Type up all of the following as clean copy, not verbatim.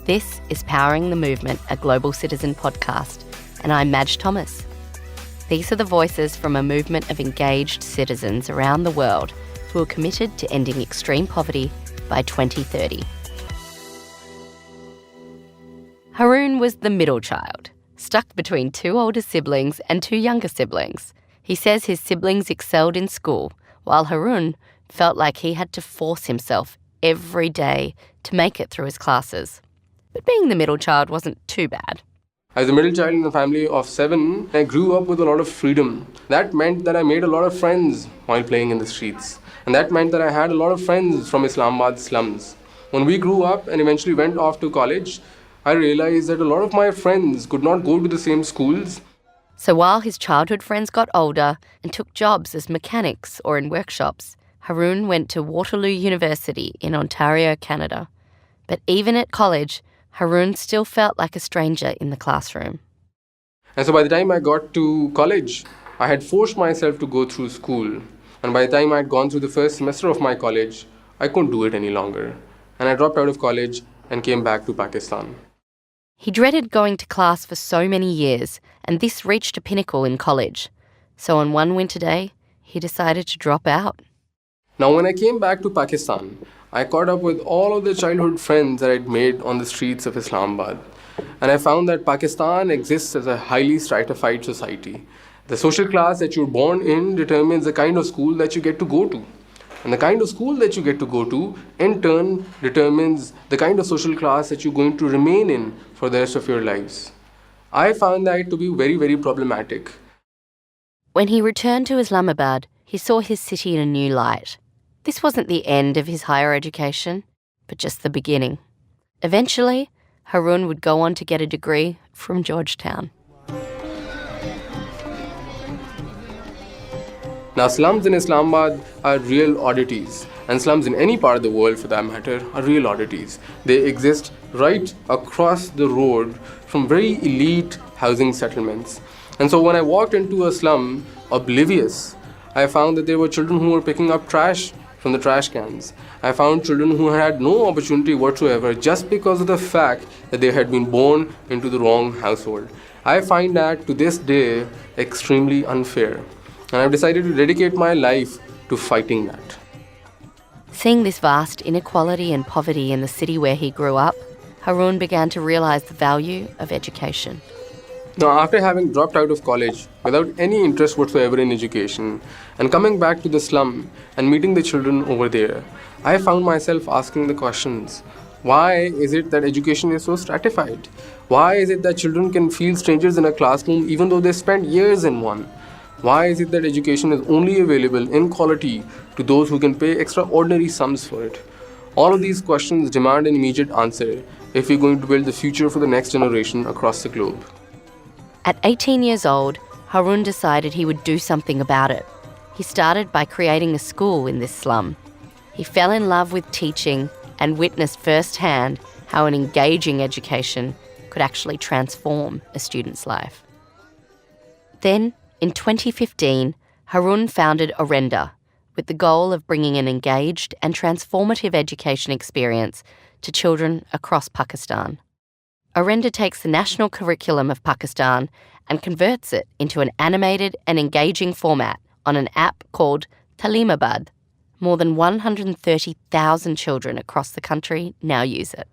This is Powering the Movement, a Global Citizen podcast, and I'm Madge Thomas. These are the voices from a movement of engaged citizens around the world who are committed to ending extreme poverty by 2030. Haroon was the middle child, stuck between two older siblings and two younger siblings. He says his siblings excelled in school, while Haroon felt like he had to force himself every day to make it through his classes. But being the middle child wasn't too bad. As a middle child in a family of 7, I grew up with a lot of freedom. That meant that I made a lot of friends while playing in the streets. And that meant that I had a lot of friends from Islamabad slums. When we grew up and eventually went off to college, I realized that a lot of my friends could not go to the same schools. So while his childhood friends got older and took jobs as mechanics or in workshops, Haroon went to Waterloo University in Ontario, Canada. But even at college, Haroon still felt like a stranger in the classroom. And so by the time I got to college, I had forced myself to go through school. And by the time I had gone through the first semester of my college, I couldn't do it any longer. And I dropped out of college and came back to Pakistan. He dreaded going to class for so many years, and this reached a pinnacle in college. So on one winter day, he decided to drop out. Now when I came back to Pakistan, I caught up with all of the childhood friends that I'd made on the streets of Islamabad. And I found that Pakistan exists as a highly stratified society. The social class that you're born in determines the kind of school that you get to go to. And the kind of school that you get to go to, in turn, determines the kind of social class that you're going to remain in for the rest of your lives. I found that to be very, very problematic. When he returned to Islamabad, he saw his city in a new light. This wasn't the end of his higher education, but just the beginning. Eventually, Haroon would go on to get a degree from Georgetown. Now, slums in Islamabad are real oddities, and slums in any part of the world, for that matter, are real oddities. They exist right across the road from very elite housing settlements. And so when I walked into a slum, oblivious, I found that there were children who were picking up trash from the trash cans. I found children who had no opportunity whatsoever just because of the fact that they had been born into the wrong household. I find that to this day extremely unfair. And I've decided to dedicate my life to fighting that. Seeing this vast inequality and poverty in the city where he grew up, Haroon began to realise the value of education. Now, after having dropped out of college without any interest whatsoever in education and coming back to the slum and meeting the children over there, I found myself asking the questions. Why is it that education is so stratified? Why is it that children can feel strangers in a classroom even though they spent years in one? Why is it that education is only available in quality to those who can pay extraordinary sums for it? All of these questions demand an immediate answer if we're going to build the future for the next generation across the globe. At 18 years old, Haroon decided he would do something about it. He started by creating a school in this slum. He fell in love with teaching and witnessed firsthand how an engaging education could actually transform a student's life. Then, in 2015, Haroon founded Orenda with the goal of bringing an engaged and transformative education experience to children across Pakistan. Orenda takes the national curriculum of Pakistan and converts it into an animated and engaging format on an app called Taleemabad. More than 130,000 children across the country now use it.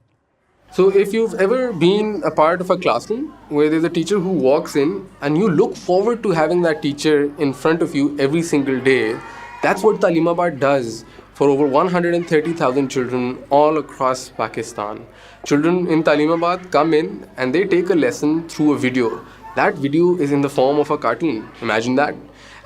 So if you've ever been a part of a classroom where there's a teacher who walks in and you look forward to having that teacher in front of you every single day, that's what Taleemabad does for over 130,000 children all across Pakistan. Children in Taleemabad come in and they take a lesson through a video. That video is in the form of a cartoon. Imagine that.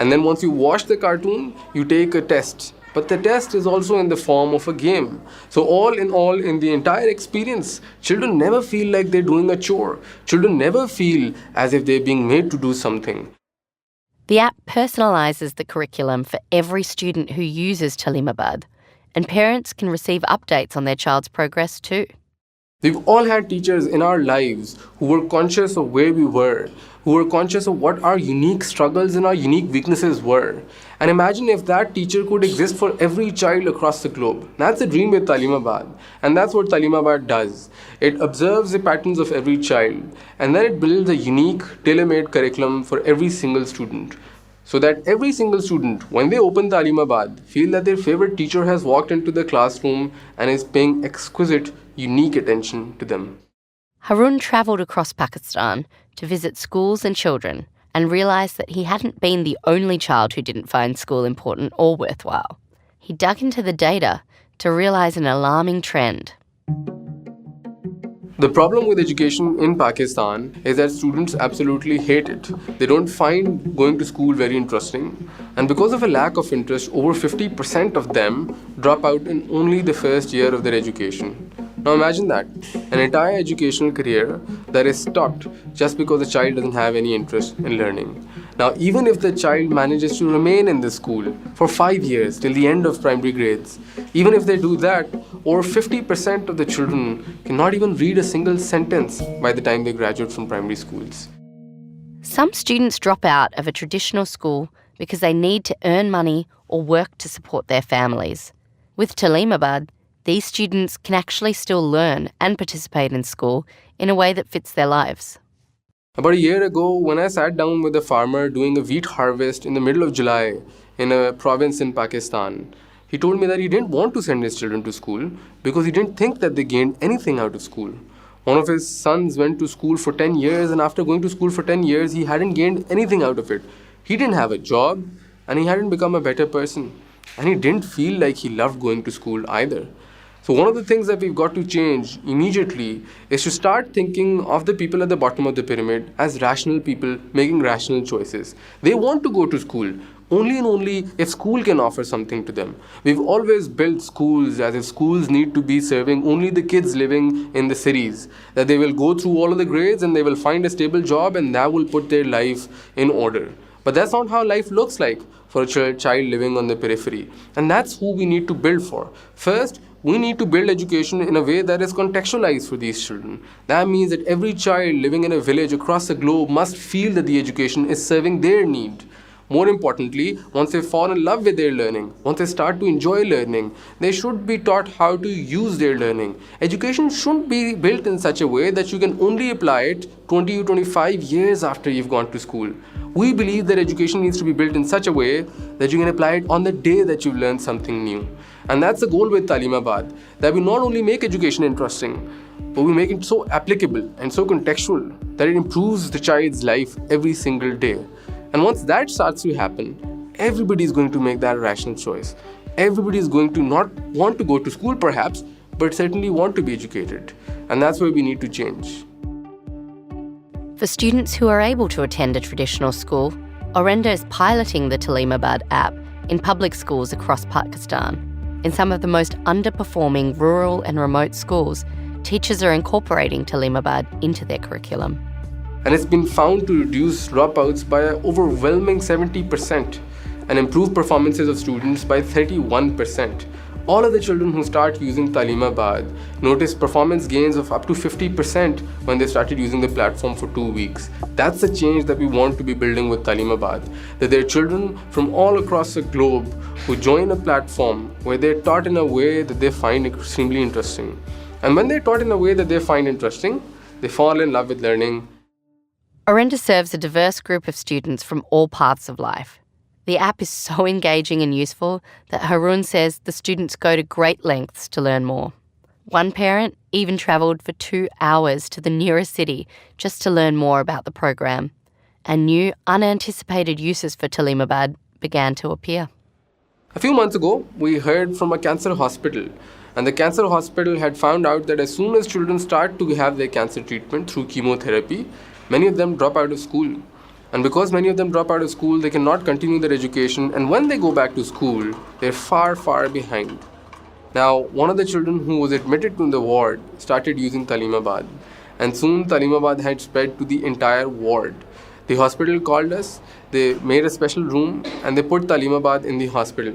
And then once you watch the cartoon, you take a test. But the test is also in the form of a game. So all, in the entire experience, children never feel like they're doing a chore. Children never feel as if they're being made to do something. The app personalises the curriculum for every student who uses Taleemabad, and parents can receive updates on their child's progress too. We've all had teachers in our lives who were conscious of where we were, who were conscious of what our unique struggles and our unique weaknesses were. And imagine if that teacher could exist for every child across the globe. That's a dream with Taleemabad. And that's what Taleemabad does. It observes the patterns of every child, and then it builds a unique, tailor-made curriculum for every single student. So that every single student, when they open Taleemabad, feel that their favorite teacher has walked into the classroom and is paying exquisite, unique attention to them. Haroon travelled across Pakistan to visit schools and children and realised that he hadn't been the only child who didn't find school important or worthwhile. He dug into the data to realise an alarming trend. The problem with education in Pakistan is that students absolutely hate it. They don't find going to school very interesting. And because of a lack of interest, over 50% of them drop out in only the first year of their education. Now imagine that, an entire educational career that is stopped just because the child doesn't have any interest in learning. Now even if the child manages to remain in the school for 5 years till the end of primary grades, even if they do that, over 50% of the children cannot even read a single sentence by the time they graduate from primary schools. Some students drop out of a traditional school because they need to earn money or work to support their families. With Taleemabad, these students can actually still learn and participate in school in a way that fits their lives. About a year ago, when I sat down with a farmer doing a wheat harvest in the middle of July in a province in Pakistan, he told me that he didn't want to send his children to school because he didn't think that they gained anything out of school. One of his sons went to school for 10 years, and after going to school for 10 years, he hadn't gained anything out of it. He didn't have a job, and he hadn't become a better person. And he didn't feel like he loved going to school either. So one of the things that we've got to change immediately is to start thinking of the people at the bottom of the pyramid as rational people making rational choices. They want to go to school only and only if school can offer something to them. We've always built schools as if schools need to be serving only the kids living in the cities, that they will go through all of the grades and they will find a stable job and that will put their life in order. But that's not how life looks like for a child living on the periphery. And that's who we need to build for. First, we need to build education in a way that is contextualized for these children. That means that every child living in a village across the globe must feel that the education is serving their need. More importantly, once they fall in love with their learning, once they start to enjoy learning, they should be taught how to use their learning. Education shouldn't be built in such a way that you can only apply it 20 or 25 years after you've gone to school. We believe that education needs to be built in such a way that you can apply it on the day that you've learned something new. And that's the goal with Taleemabad, that we not only make education interesting, but we make it so applicable and so contextual that it improves the child's life every single day. And once that starts to happen, everybody is going to make that rational choice. Everybody is going to not want to go to school perhaps, but certainly want to be educated. And that's where we need to change. For students who are able to attend a traditional school, Orenda is piloting the Taleemabad app in public schools across Pakistan. In some of the most underperforming rural and remote schools, teachers are incorporating Taleemabad into their curriculum. And it's been found to reduce dropouts by an overwhelming 70% and improve performances of students by 31%. All of the children who start using Taleemabad notice performance gains of up to 50% when they started using the platform for 2 weeks. That's the change that we want to be building with Taleemabad, that there are children from all across the globe who join a platform where they're taught in a way that they find extremely interesting. And when they're taught in a way that they find interesting, they fall in love with learning. Orenda serves a diverse group of students from all paths of life. The app is so engaging and useful that Haroon says the students go to great lengths to learn more. One parent even travelled for 2 hours to the nearest city just to learn more about the program. And new, unanticipated uses for Taleemabad began to appear. A few months ago, we heard from a cancer hospital, and the cancer hospital had found out that as soon as children start to have their cancer treatment through chemotherapy, many of them drop out of school. And because many of them drop out of school, they cannot continue their education, and when they go back to school, they're far, far behind. Now, one of the children who was admitted to the ward started using Taleemabad, and soon Taleemabad had spread to the entire ward. The hospital called us, they made a special room, and they put Taleemabad in the hospital.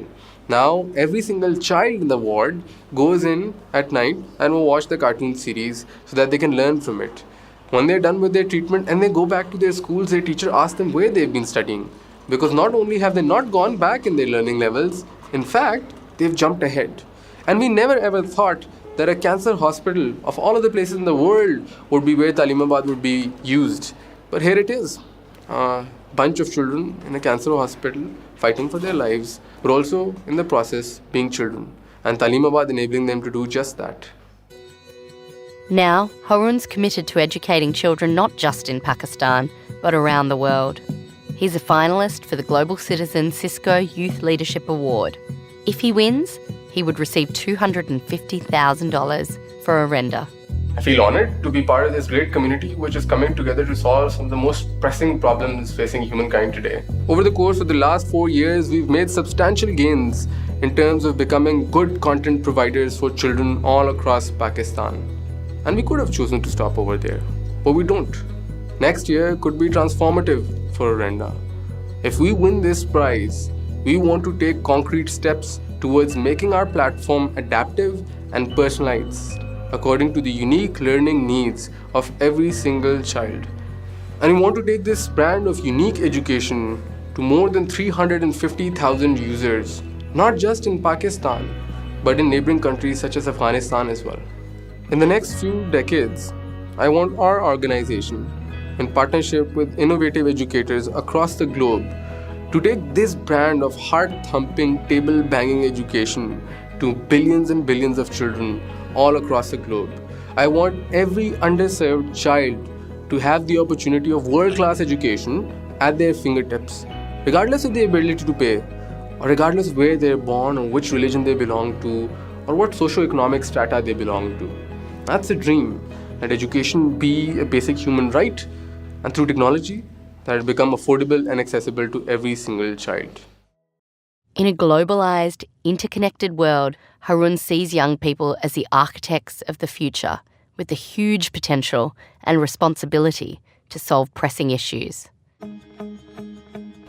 Now, every single child in the ward goes in at night and will watch the cartoon series so that they can learn from it. When they're done with their treatment and they go back to their schools, their teacher asks them where they've been studying. Because not only have they not gone back in their learning levels, in fact, they've jumped ahead. And we never ever thought that a cancer hospital of all of the places in the world would be where Taleemabad would be used. But here it is. A bunch of children in a cancer hospital fighting for their lives, but also in the process being children. And Taleemabad enabling them to do just that. Now, Haroon's committed to educating children not just in Pakistan, but around the world. He's a finalist for the Global Citizen Cisco Youth Leadership Award. If he wins, he would receive $250,000 for Orenda. I feel honored to be part of this great community which is coming together to solve some of the most pressing problems facing humankind today. Over the course of the last 4 years, we've made substantial gains in terms of becoming good content providers for children all across Pakistan. And we could have chosen to stop over there, but we don't. Next year could be transformative for Orenda. If we win this prize, we want to take concrete steps towards making our platform adaptive and personalized according to the unique learning needs of every single child. And we want to take this brand of unique education to more than 350,000 users, not just in Pakistan, but in neighboring countries such as Afghanistan as well. In the next few decades, I want our organization, in partnership with innovative educators across the globe, to take this brand of heart-thumping, table-banging education to billions and billions of children all across the globe. I want every underserved child to have the opportunity of world-class education at their fingertips, regardless of their ability to pay, or regardless of where they're born or which religion they belong to, or what socio-economic strata they belong to. That's the dream, that education be a basic human right, and through technology, that it become affordable and accessible to every single child. In a globalised, interconnected world, Haroon sees young people as the architects of the future, with the huge potential and responsibility to solve pressing issues.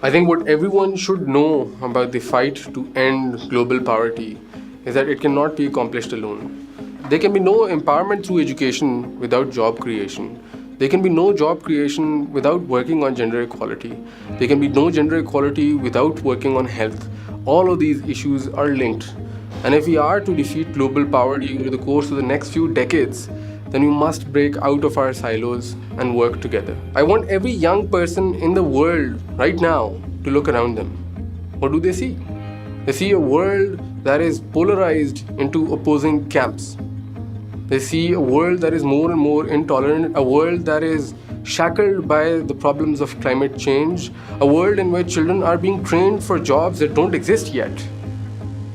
I think what everyone should know about the fight to end global poverty is that it cannot be accomplished alone. There can be no empowerment through education without job creation. There can be no job creation without working on gender equality. There can be no gender equality without working on health. All of these issues are linked. And if we are to defeat global poverty over the course of the next few decades, then we must break out of our silos and work together. I want every young person in the world right now to look around them. What do they see? They see a world that is polarized into opposing camps. They see a world that is more and more intolerant, a world that is shackled by the problems of climate change, a world in which children are being trained for jobs that don't exist yet.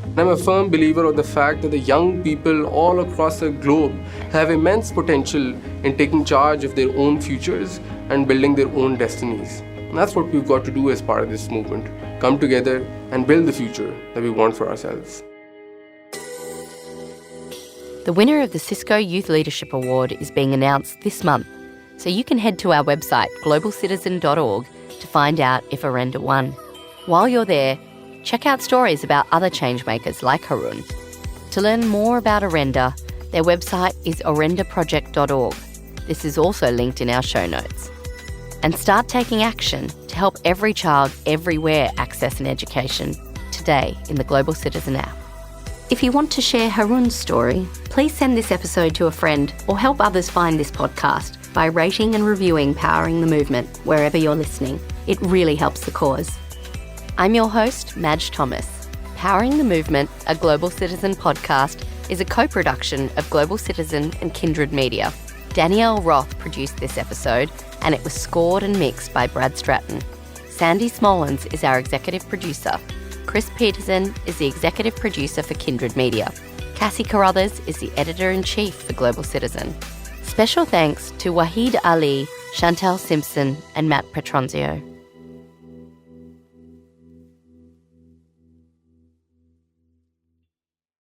And I'm a firm believer of the fact that the young people all across the globe have immense potential in taking charge of their own futures and building their own destinies. And that's what we've got to do as part of this movement. Come together and build the future that we want for ourselves. The winner of the Cisco Youth Leadership Award is being announced this month, so you can head to our website, globalcitizen.org, to find out if Orenda won. While you're there, check out stories about other changemakers like Haroon. To learn more about Orenda, their website is orendaproject.org. This is also linked in our show notes. And start taking action to help every child everywhere access an education today in the Global Citizen app. If you want to share Haroon's story, please send this episode to a friend or help others find this podcast by rating and reviewing Powering the Movement wherever you're listening. It really helps the cause. I'm your host, Madge Thomas. Powering the Movement, a Global Citizen podcast, is a co-production of Global Citizen and Kindred Media. Danielle Roth produced this episode, and it was scored and mixed by Brad Stratton. Sandy Smollins is our executive producer. Chris Peterson is the executive producer for Kindred Media. Cassie Carruthers is the editor-in-chief for Global Citizen. Special thanks to Wahid Ali, Chantal Simpson, and Matt Petronzio.